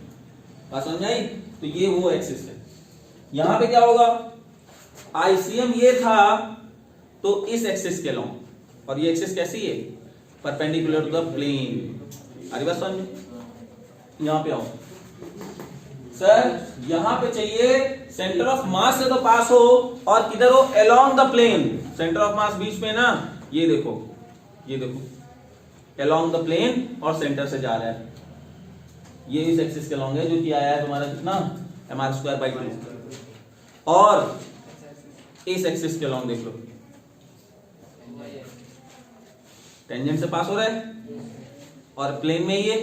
बात समझ आई? तो ये वो एक्सिस है। यहां पे क्या होगा? आईसीएम ये था, तो इस एक्सिस के लॉन्ग, और ये एक्सिस कैसी है? Perpendicular to the plane. अरे बात समझ? यहां पे आओ सर, यहां पे चाहिए सेंटर ऑफ मास से तो पास हो, और किधर हो? Along the plane. Centre of mass बीच में ना, ये देखो, ये देखो, अलोंग द प्लेन और सेंटर से जा रहा है। ये इस एक्सिस के अलोंग है, जो कि आया है तुम्हारा कितना? mr square by 2। और इस एक्सिस के अलोंग देख लो, टेंजेंट से पास हो रहा है, और प्लेन में ये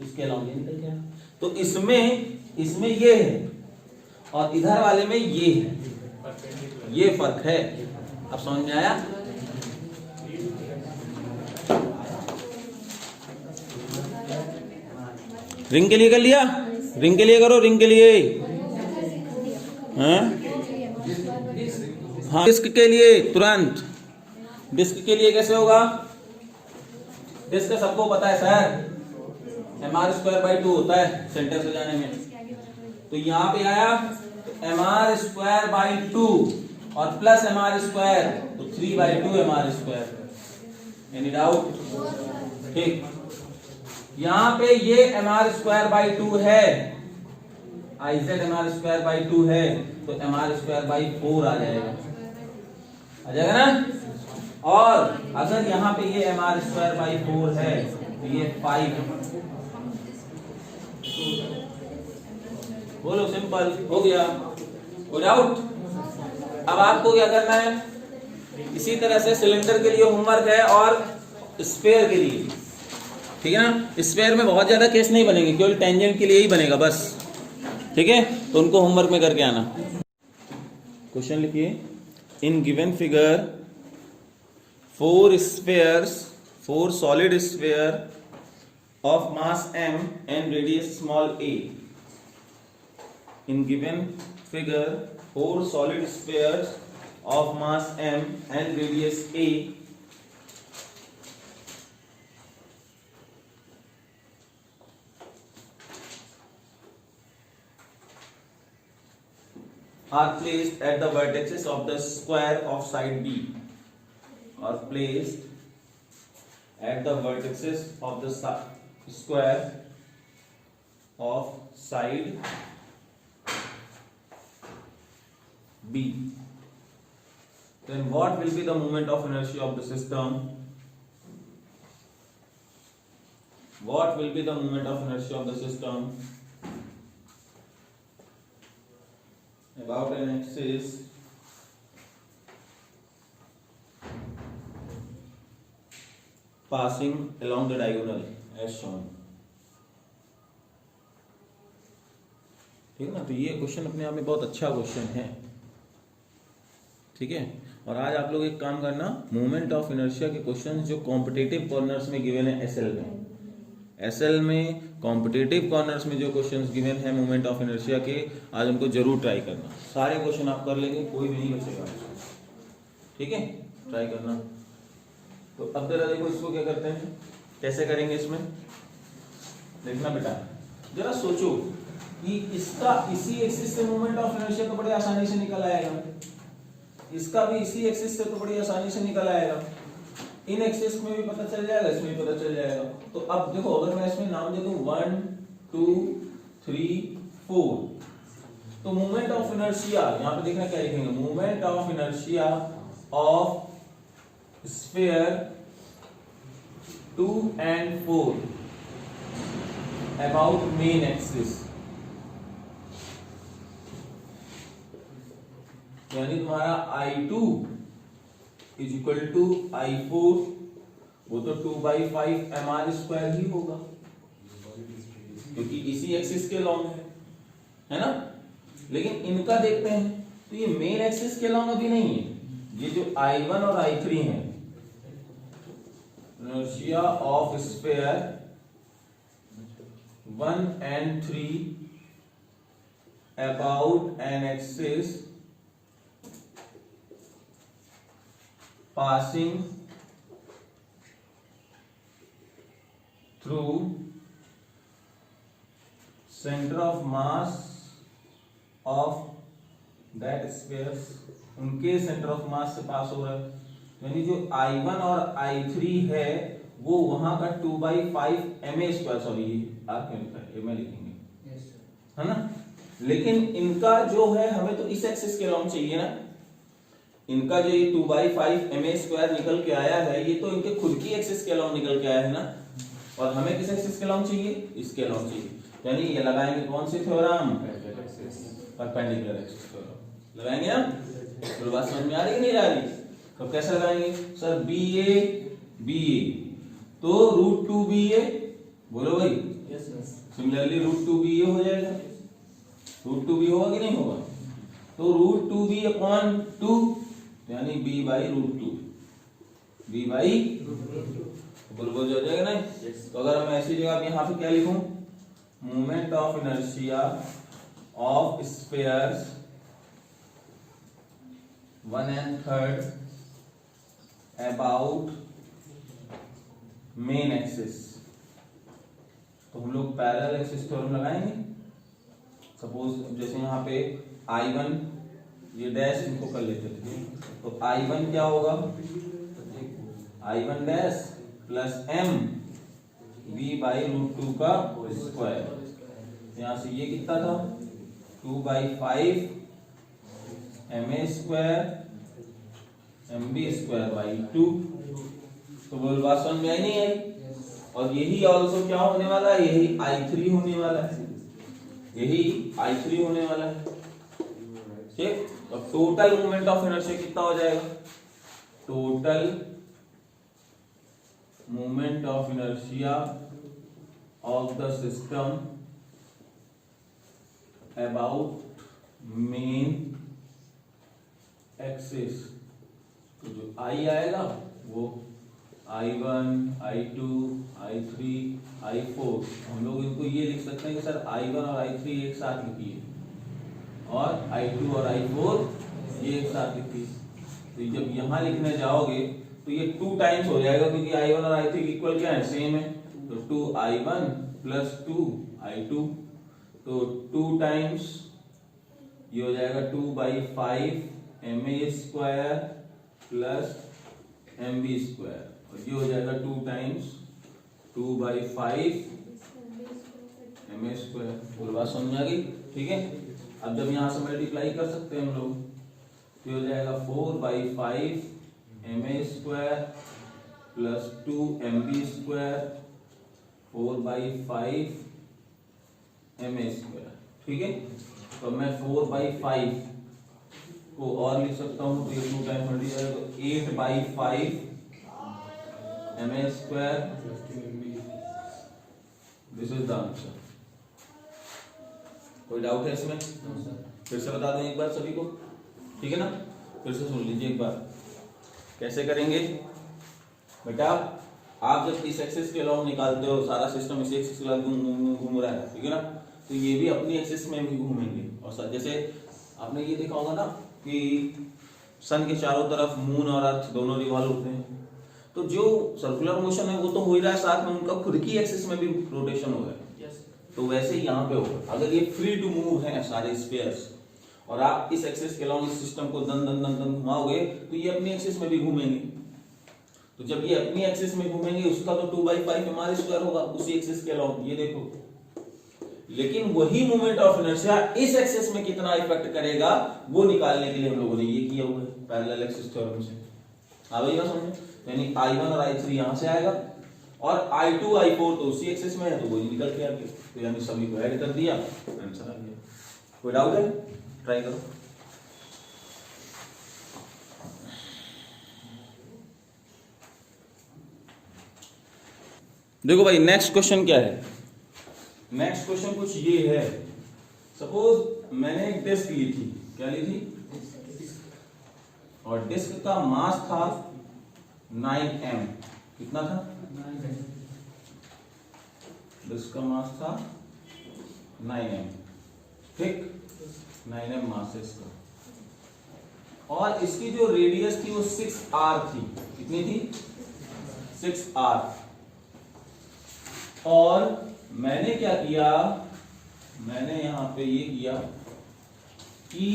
इसके अलोंग निकल गया। तो इसमें ये है, और इधर वाले में ये है, ये फर्क है। अब समझ में आया? रिंग के लिए कर लिया? रिंग के लिए करो, रिंग के लिए। हाँ डिस्क के लिए तुरंत। डिस्क के लिए कैसे होगा? डिस्क सबको पता है सर, mr स्क्वायर बाई 2 होता है सेंटर से जाने में। तो यहां पे आया mr स्क्वायर बाई 2 और प्लस mr स्क्वायर, तो 3 by 2 mr square. Any doubt? ठीक, यहां पे ये mr स्क्वायर बाई 2 है, Iz mr स्क्वायर बाई 2 है, तो mr स्क्वायर बाई 4 आ जाएगा ना? और अगर यहाँ पे ये mr स्क्वायर बाई 4 है, तो ये 5। बोलो, सिंपल हो गया। हो डाउट? अब आपको क्या करना है? इसी तरह से सिलेंडर के लिए होमवर्क है, और स्फीयर के लिए, ठीक है ना? स्फीयर में बहुत ज्यादा केस नहीं बनेंगे, केवल टेंजेंट के लिए ही बनेगा बस, ठीक है? तो उनको होमवर्क में करके आना। क्वेश्चन लिखिए, in given figure 4 solid sphere of mass m and radius small a. In given figure, 4 solid spheres of mass m and radius a are placed at the vertices of the square of side B. Are placed at the vertices of the square of side B. Then what will be the moment of inertia of the system what will be the moment of inertia of the system about an axis passing along the diagonal as shown। ठीक है ना, तो ये question अपने आप में बहुत अच्छा क्वेश्चन है, ठीक है। और आज आप लोग एक काम करना, मोमेंट ऑफ इनर्शिया के क्वेश्चन जो कॉम्पिटिटिव कॉर्नर्स में गिवन है एसएल में कॉम्पिटिटिव कॉर्नर्स में जो क्वेश्चंस गिवन है मोमेंट ऑफ इनर्शिया के, आज उनको जरूर ट्राई करना। सारे क्वेश्चन आप कर लेंगे, कोई भी नहीं बचेगा, ठीक है, ट्राई करना। तो अब जरा देखो इसको क्या करते हैं, कैसे करेंगे। इसमें देखना बेटा, जरा सोचो कि इसका इसी एक्सिस से मोमेंट ऑफ इनर्शिया तो बड़े आसानी से निकल आएगा, इसका भी इसी एक्सिस से तो बड़ी आसानी से निकल आएगा, इन एक्सिस में भी पता चल जाएगा, इसमें भी पता चल जाएगा। तो अब देखो, अगर मैं इसमें नाम दे दूं 1 2 3 4, तो मोमेंट ऑफ इनर्शिया यहां पे देखना क्या लिखेंगे, moment of inertia of sphere 2 and 4 about main axis, यानी तुम्हारा I2 is equal to I4, वो तो 2/5 mr² ही होगा, क्योंकि इसी एक्सिस के लॉन्ग है ना। लेकिन इनका देखते हैं, तो ये मेन एक्सिस के लॉन्ग अभी नहीं है, ये जो I1 और I3 हैं, inertia of sphere 1 and 3 about an axis passing through center of mass of that spheres, उनके सेंटर ऑफ मास से पास हो रहा है, यानी जो I1 और I3 है वो वहां का 2/5 ma², सॉरी आप क्या लिखा है, ma लिखेंगे, है ना। लेकिन इनका जो है, हमें तो इस एक्सिस के लॉन्ग चाहिए ना, इनका जो ये 2/5 ma² निकल के आया है, ये तो इनके खुद की एक्सिस के लॉन्ग निकल के आया है ना, और हमें किस एक्सिस के लॉन्ग चाहिए, इसके लॉन्ग चाहिए। यानी ये लगाएंगे कौन सी थ्योरम, परपेंडिकुलर एक्सिस थ्योरम लगाएंगे ना। तो बात समझ में आ रही है नहीं आ रही, तो कैसे लगाएंगे सर, BA तो √2BA, बोलो भाई, सिमिलरली √2BA हो जाएगा, √2B होगा कि नहीं होगा, तो √2B/2 यानी B/√2, बोल हो जाएगा ना। तो अगर हम ऐसी जगह यहाँ पे क्या लिखूं, moment of inertia of spheres 1 and 3 about main axis, तो हम लोग पैरेलल एक्सिस थ्योरम लगाएंगे। सपोज जैसे यहाँ पे I1, ये डैश इनको कर लेते थे, तो I1 क्या होगा, I1 dash plus m V/√2 का स्क्वायर, यहाँ से ये कितना था 2/5 ma² mb²/2। तो बोल बात समझ में आई नहीं आई, और यही ऑल्सो क्या होने वाला है, यही I3 होने वाला है, यही I3 होने वाला है, ठीक। तो टोटल मोमेंट ऑफ इनर्शिया कितना हो जाएगा, total moment of inertia of the system about main axis, तो जो I आएगा वो I1 I2 I3 I4, हम लोग इनको ये लिख सकते हैं कि सर I1 और I3 एक साथ लिखिए, और I2 और I4 ये एक साथ लिखिए। तो जब यहाँ लिखने जाओगे तो ये 2 टाइम्स हो जाएगा, क्योंकि I1 और I3 इक्वल क्या है, सेम है, तो 2I1 प्लस 2I2, तो 2 टाइम्स ये हो जाएगा 2/5 ma² प्लस mb², और ये हो जाएगा 2 टाइम्स 2/5 ma²। पूरी बात समझ में आ गई, ठीक है। अब जब यहाँ से मल्टीप्लाई कर सकते हैं हम लोग, तो हो जाएगा 4/5 ma² प्लस 2 mb² 4/5 ma², ठीक है। तो मैं 4/5 को और लिख सकता हूँ, तो ये 2 टाइम मल्टी जाएगा, तो 8/5 ma²। This is the answer. कोई डाउट है इसमें? फिर से बता दें एक बार सभी को, ठीक है ना। फिर से सुन लीजिए एक बार, कैसे करेंगे बेटा। आप जब इस एक्सिस के अलॉन्ग निकालते हो, सारा सिस्टम इसी एक्सिस के अलॉन्ग घूम रहा है, ठीक है ना, तो ये भी अपनी एक्सिस में भी घूमेंगे। और जैसे आपने ये देखा होगा ना कि सन के चारों तरफ मून और अर्थ दोनों रिवॉल्व होते हैं, तो जो सर्कुलर मोशन है वो तो हो ही रहा है, साथ में उनका खुद की एक्सिस में भी रोटेशन हो रहा है। तो वैसे ही यहाँ पे होगा, अगर ये फ्री टू मूव है सारे स्फीयर्स, और आप इस एक्सिस के अलॉन्ग इस सिस्टम को दन दन दन दन घुमाओगे, तो ये अपनी एक्सिस में भी घूमेंगे। तो जब ये अपनी एक्सिस में घूमेंगे, उसका तो 2/5 ma² होगा उसी एक्सिस के अलॉन्ग, ये देखो। लेकिन वही मोमेंट ऑफ इनर्शिया इस एक्सिस में कितना इफेक्ट करेगा, वो निकालने के लिए हम लोगों ने ये किया हुआ है पैरेलल एक्सिस थ्योरम से। आ गई बात समझ? यानी I1 और I3 यहां से आएगा, और I2 I4 तो उसी एक्सिस में है, तो वही निकल के आ गया। तो यानी सभी को ऐड कर दिया, आंसर आ गया। कोई डाउट है? ट्राई करो। देखो भाई, नेक्स्ट क्वेश्चन क्या है। नेक्स्ट क्वेश्चन कुछ ये है। सपोज मैंने एक डिस्क ली थी, क्या ली थी, और डिस्क का मास था 9m। कितना था? डिस्क का मास था 9m, ठीक, 9m मास है इसका। और इसकी जो रेडियस थी वो 6r थी। कितनी थी? 6r। और मैंने क्या किया, मैंने यहां पे ये किया कि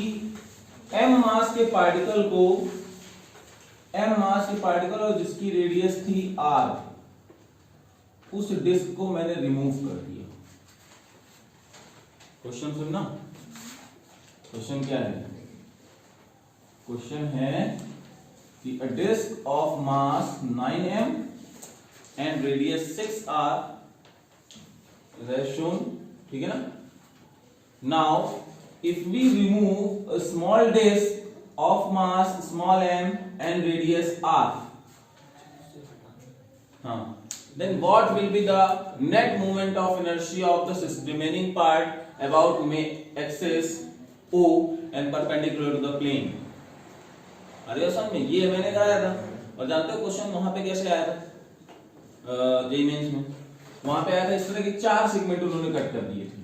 m मास के पार्टिकल को, m मास के पार्टिकल और जिसकी रेडियस थी r, उस डिस्क को मैंने रिमूव कर दिया। क्वेश्चन सुनना, क्वेश्चन क्या है? क्वेश्चन है कि a disc of mass 9m and radius 6r is shown, ठीक है ना। Now if we remove a small disk of mass small m and radius r, then what will be the net moment of inertia of the remaining part about axis O and perpendicular to the plane? अरे समझ में, ये मैंने कराया था। और जानते हो क्वेश्चन वहां पे कैसे आया था जेईई मेंस में? वहां पे आया था इस तरह के 4 सेगमेंट उन्होंने कट कर दिए थे,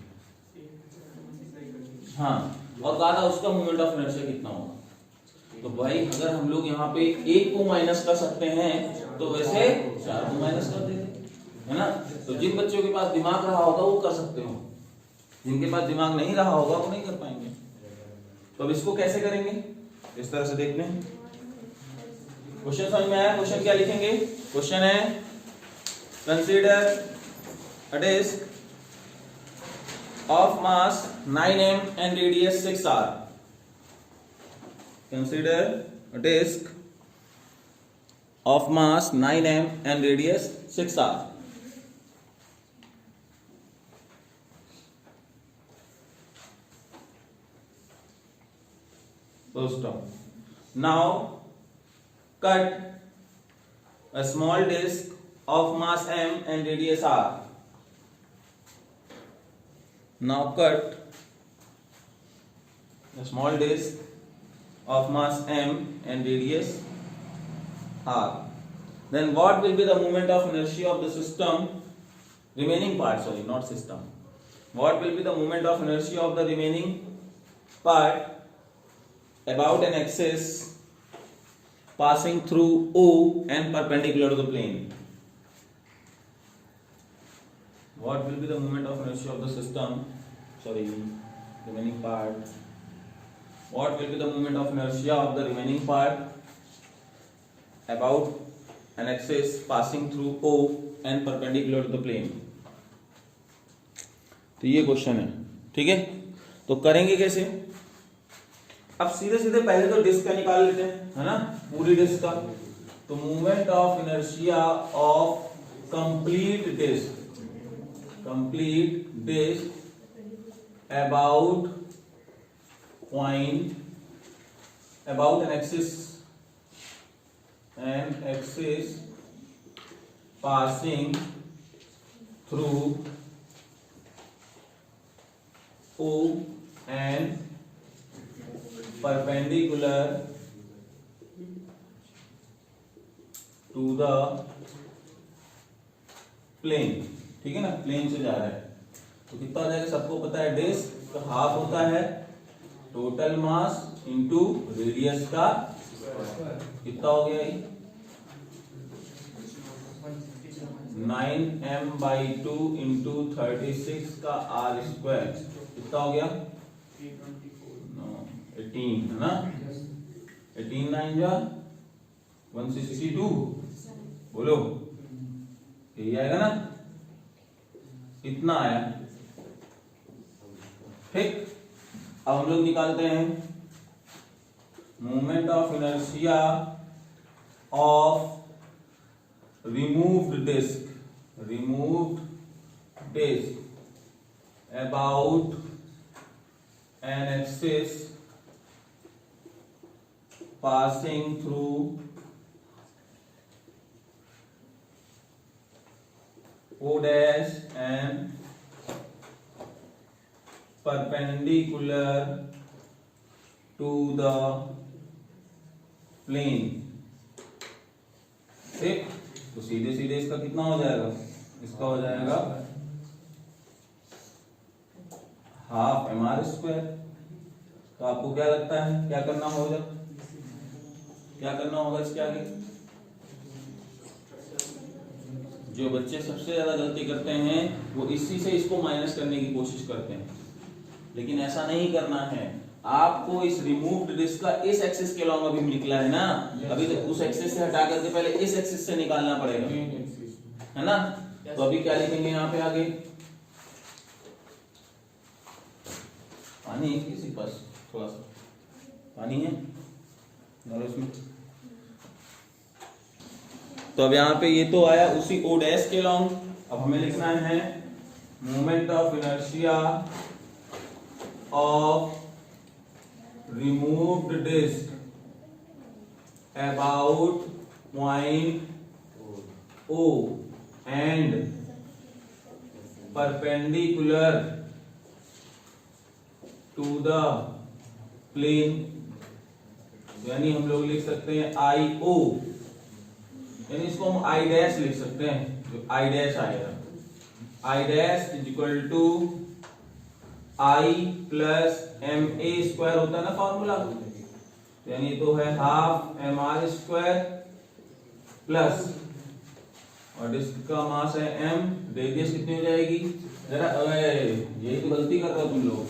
हाँ, और कहा था उसका मोमेंट ऑफ इनर्शिया कितना होगा। तो भाई अगर हम लोग यहाँ पे एक को माइनस कर सकते हैं, तो वैसे 4 को माइनस कर देते, है ना। तो जिन बच्चों के पास दिमाग रहा होगा वो कर सकते हो, जिनके पास दिमाग नहीं रहा होगा वो नहीं कर पाएंगे। तो अब इसको कैसे करेंगे, इस तरह से देखते हैं। क्वेश्चन समझ में आया? क्वेश्चन क्या लिखेंगे? क्वेश्चन है, consider a disk of mass 9m and radius 6r. Consider a disk of mass 9m and radius 6r. Full stop. Now cut a small disk of mass m and radius r. Now cut a small disk of mass m and radius r. Then what will be the moment of inertia of the system, remaining part, sorry, not system. What will be the moment of inertia of the remaining part about an axis passing through O and perpendicular to the plane? What will be the moment of inertia of the system, sorry, remaining part? What will be the moment of inertia of the remaining part about an axis passing through O and perpendicular to the plane? तो ये question है, ठीक है। तो करेंगे कैसे? अब सीधे सीधे पहले तो डिस्क का निकाल लेते हैं, है ना, पूरी डिस्क का। तो moment of inertia of complete disc complete disk about an axis passing through O and perpendicular to the plane। ठीक है ना, प्लेन से जा रहा है तो कितना हो जाएगा, सबको पता है डिस्क का हाफ होता है टोटल मास इनटू रेडियस का कितना हो गया ये 9m/2 इंटू 36 का r स्क्वायर कितना हो गया 18 है ना, 18 9 जा 162 बोलो यही आएगा ना, इतना आया। ठीक, अब हम लोग निकालते हैं moment of inertia of removed disc about an axis passing through O dash and perpendicular to the plane। ठीक, तो सीधे सीधे इसका कितना हो जाएगा, इसका हो जाएगा हाफ mr स्क्वायर। तो आपको क्या लगता है क्या करना होगा, क्या करना होगा इसके आगे? जो बच्चे सबसे ज्यादा गलती करते हैं वो इसी से इसको माइनस करने की कोशिश करते हैं, लेकिन ऐसा नहीं करना है। आपको इस रिमूव्ड डिस्क का इस एक्सिस के अलॉन्ग अभी निकला है ना, अभी तो उस एक्सिस से हटा करके पहले इस एक्सिस से निकालना पड़ेगा, है ना। तो अभी क्या लिखेंगे यहाँ पे आगे, पानी है किसी पास, थोड़ा सा पानी है उसमें। तो अब यहाँ पे ये तो आया उसी O डैश के लॉन्ग। अब हमें लिखना है moment of inertia of removed disc about point O and perpendicular to the plane. यानी हम लोग लिख सकते हैं IO, यानी इसको हम I डैश लिख सकते हैं, जो I डैश आएगा I dash is equal to I plus MA square होता है ना फॉर्मूला, यानी तो है हाफ mr स्क्वायर प्लस और डिस्क का मास है m, रेडियस कितनी हो जाएगी, जरा यही तो गलती कर रहे हो तुम लोग।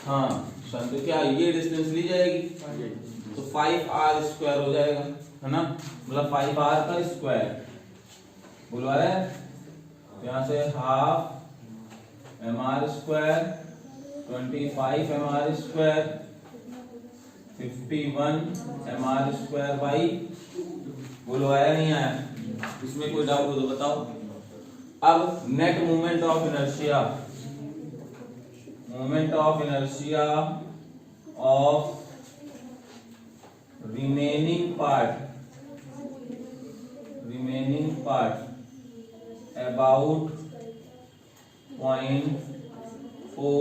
हाँ तो क्या ये डिस्टेंस ली जाएगी तो 5r स्क्वायर हो जाएगा, है ना, मतलब 5r का स्क्वायर बोलवा रहे हैं। यहाँ से half mr square 25 mr square 51 mr square by, बोलो आया नहीं आया, इसमें कोई डाउट हो तो बताओ। अब net moment of inertia, moment of inertia of remaining part about point O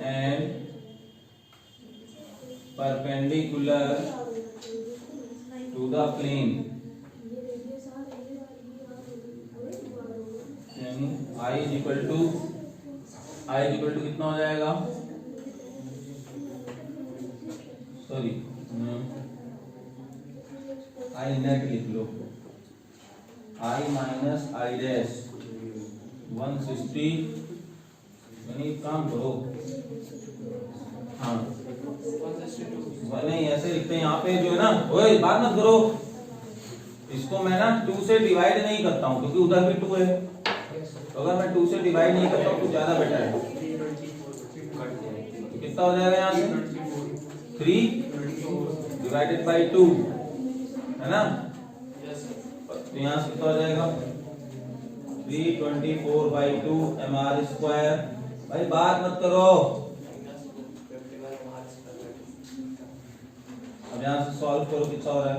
and perpendicular to the plane। I is equal to कितना हो जाएगा, सॉरी I नेट लिख लो, I माइनस I डैश 160, यानी काम करो, हाँ नहीं ऐसे लिखते हैं यहाँ पे जो है ना, ओए बात मत करो, इसको मैं ना 2 से डिवाइड नहीं करता हूँ क्योंकि उधर भी 2 है, तो अगर मैं 2 से डिवाइड नहीं करता हूँ तो ज्यादा बेटर है। तो कितना हो जाएगा यहाँ से 3 डिवाइडेड बाई 2, है ना, तो यहाँ से कितना हो जाएगा 324/2 mr²। भाई बात मत करो, अब यहां से सॉल्व करो, कितना हो रहा है,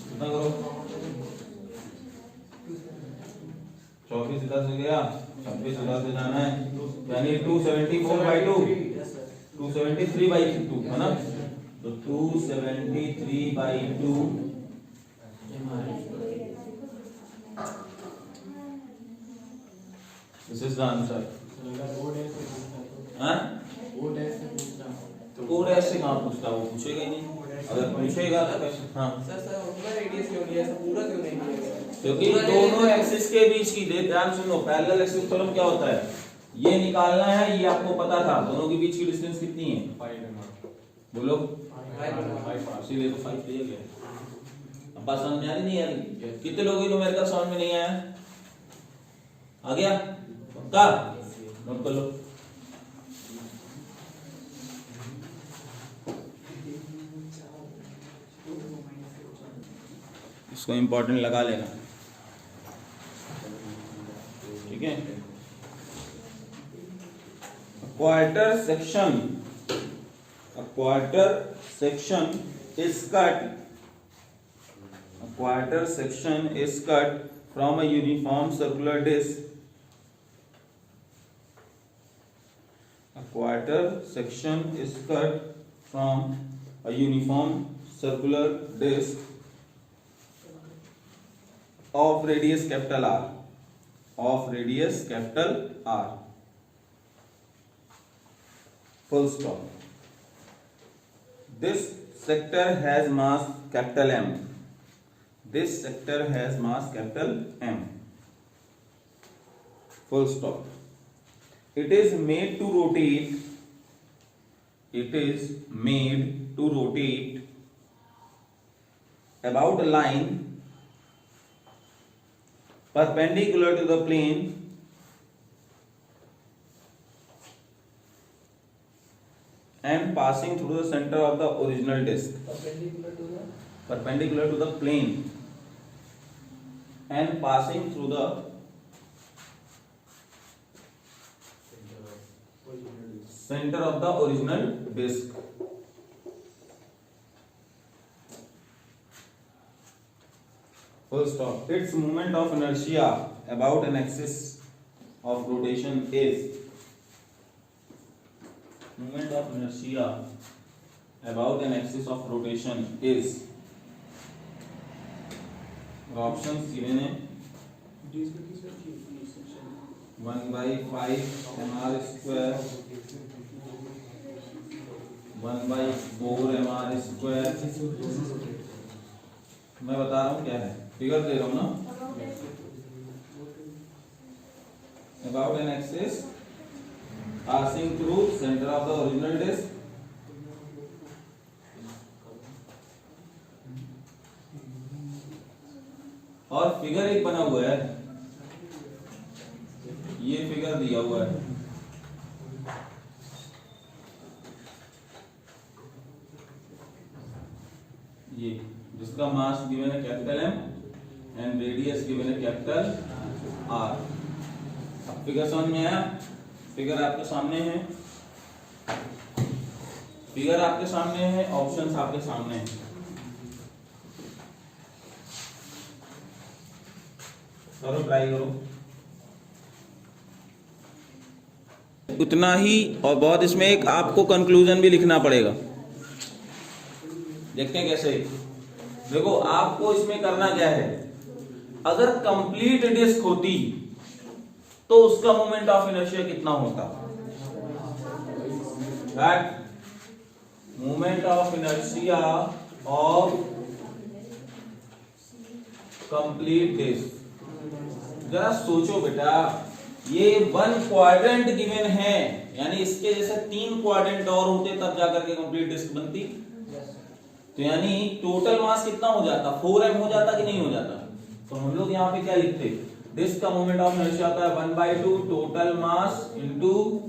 कितना करो, 24 इधर से गया, 26 उधर से जाना है, यानी 274/2 273/2 है ना, तो 273/2 दिस इज द आंसर। हाँ तो कोड ऐसे कहाँ पूछता, वो पूछेगा ही नहीं, अगर पूछेगा तो कैसे। हाँ सर उतना रेडियस क्यों नहीं है, सर पूरा क्यों नहीं है? क्योंकि दोनों एक्सिस के बीच की, ध्यान सुनो, पैरेलल एक्सिस थ्योरम क्या होता है, ये निकालना है, ये आपको पता था, दोनों के बीच की डिस्टेंस कितनी है, 5 बोलो, 5 इसीलिए तो 5 दिया गया। अब बात समझ में आ रही नहीं आ रही? कितने लोगों को मेरे का समझ में नहीं आया, आ गया पक्का, नोट कर लो। इसको इंपॉर्टेंट लगा लेना, ठीक है। Quarter section is cut, a quarter section is cut from a uniform circular disc, a quarter section is cut from a uniform circular disc of radius capital R, full stop. This sector has mass capital M. Full stop. It is made to rotate about a line perpendicular to the plane and passing through the center of the original disc. Perpendicular to the plane and passing through the center of the original disc. Full stop. Its moment of inertia about an axis of rotation is options given है 1/5 mr², 1/4 mr²। मैं बता रहा हूँ क्या है, figure दे रहा हूँ ना, about an axis passing through center of the original disc और फिगर एक बना हुआ है, ये फिगर दिया हुआ है, ये जिसका मास गिवन है capital M and radius given है कैपिटल R। अब फिगर समझ में आया, फिगर आपके सामने है, ऑप्शंस आपके सामने हैं। करो, ट्राई करो, उतना ही, और बहुत इसमें एक आपको कंक्लूजन भी लिखना पड़ेगा। देखते हैं कैसे। देखो आपको इसमें करना क्या है, अगर कंप्लीट डिस्क होती तो उसका मोमेंट ऑफ इनर्शिया कितना होता, moment of inertia of complete disc. जरा सोचो बेटा, ये 1 क्वाड्रेंट गिवन है, यानी इसके जैसे 3 क्वाड्रेंट और होते तब जाकर के कंप्लीट डिस्क बनती, तो यानी टोटल मास कितना हो जाता, 4m हो जाता कि नहीं हो जाता। तो हम लोग यहाँ पे क्या लिखते, डिस्क का मोमेंट ऑफ इनर्शिया आता है 1/2 टोटल मास इनटू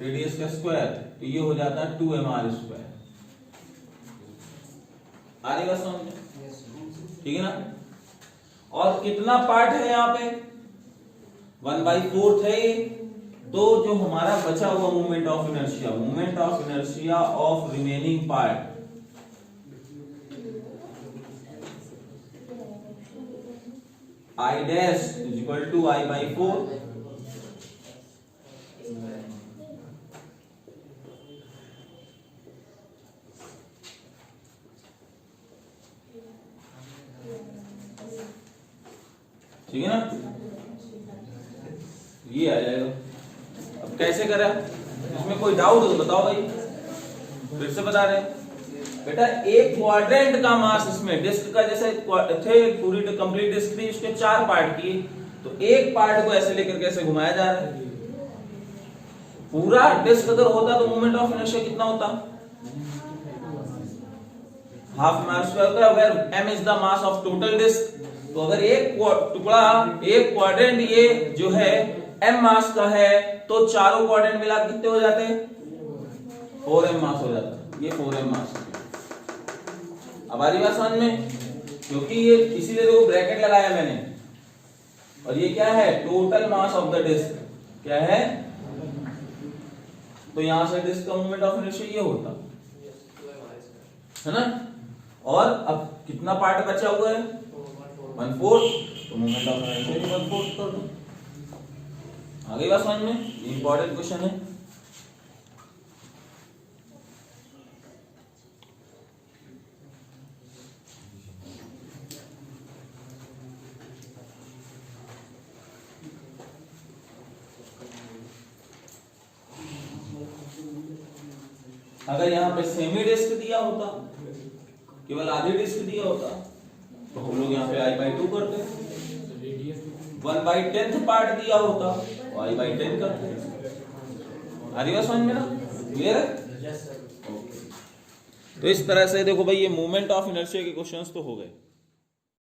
रेडियस का स्क्वायर, तो ये हो जाता है 2mr²। आ रही बात समझ में, ठीक है ना। और कितना पार्ट है यहाँ पे 1/4 है ये। तो जो हमारा बचा हुआ moment of inertia of remaining part I dash is equal to I/4 ठीक है ना, ये आ जाएगा। अब कैसे करें, इसमें कोई डाउट हो तो बताओ भाई, फिर से बता रहे हैं बेटा। एक क्वाड्रेंट का मास इसमें डिस्क का जैसे थे, पूरी कंप्लीट डिस्क थी, उसके 4 पार्ट किए, तो एक पार्ट को ऐसे लेकर कैसे घुमाया जा रहा है। पूरा डिस्क अगर होता तो मोमेंट ऑफ इनर्शिया कितना होता, हाफ m² होता है, where m is the mass of total disc. तो अगर एक टुकड़ा, एक क्वाड्रेंट ये जो है m मास का है, तो चारों क्वाड्रेंट मिला कितने हो जाते हैं, 4m मास हो जाता है। ये 4m मास है। अब आ रही बात समझ में, क्योंकि ये इसीलिए तो ब्रैकेट लगाया मैंने। और ये क्या है, total mass of the disc क्या है, तो यहां से डिस्क का मोमेंट ऑफ इनर्शिया ये होता है ना। और अब कितना पार्ट बचा हुआ है 1/4, तो मोमेंट ऑफ इनर्शिया 1/4 कर दो। आ गई बात समझ में, ये इंपॉर्टेंट क्वेश्चन है। अगर यहाँ पे सेमी डिस्क दिया होता, केवल आधी डिस्क दिया होता, तो हम लोग यहाँ पे I/2 करते। 1/10 पार्ट दिया होता तो I/10 करते। आ रही बात समझ में ना, क्लियर है। तो इस तरह से देखो भाई, ये मोमेंट ऑफ इनर्शिया के क्वेश्चंस तो हो गए।